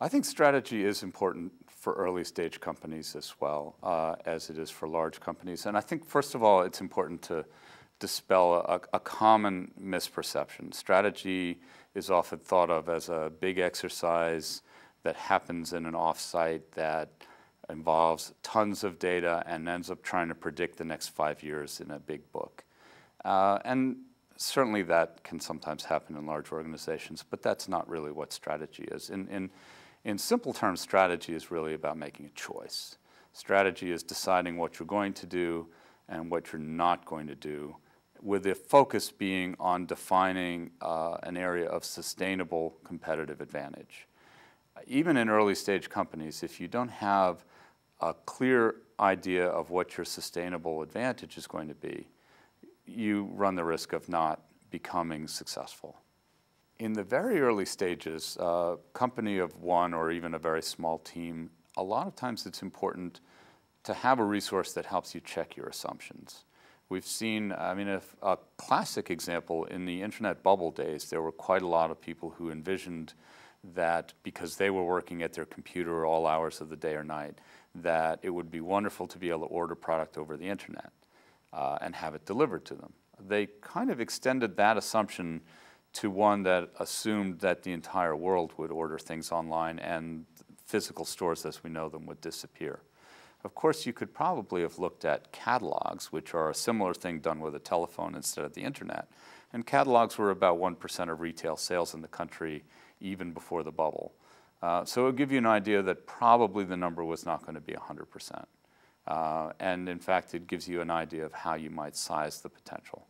I think strategy is important for early stage companies as well as it is for large companies. And I think, first of all, it's important to dispel a common misperception. Strategy is often thought of as a big exercise that happens in an offsite that involves tons of data and ends up trying to predict the next 5 years in a big book. And certainly that can sometimes happen in large organizations, but that's not really what strategy is. In simple terms, strategy is really about making a choice. Strategy is deciding what you're going to do and what you're not going to do, with the focus being on defining an area of sustainable competitive advantage. Even in early stage companies, if you don't have a clear idea of what your sustainable advantage is going to be, you run the risk of not becoming successful. In the very early stages, a company of one or even a very small team, a lot of times it's important to have a resource that helps you check your assumptions. We've seen, a classic example, in the internet bubble days, there were quite a lot of people who envisioned that because they were working at their computer all hours of the day or night, that it would be wonderful to be able to order product over the internet and have it delivered to them. They kind of extended that assumption to one that assumed that the entire world would order things online and physical stores as we know them would disappear. Of course, you could probably have looked at catalogs, which are a similar thing done with a telephone instead of the internet. And catalogs were about 1% of retail sales in the country even before the bubble. So it would give you an idea that probably the number was not going to be 100%. And in fact, it gives you an idea of how you might size the potential.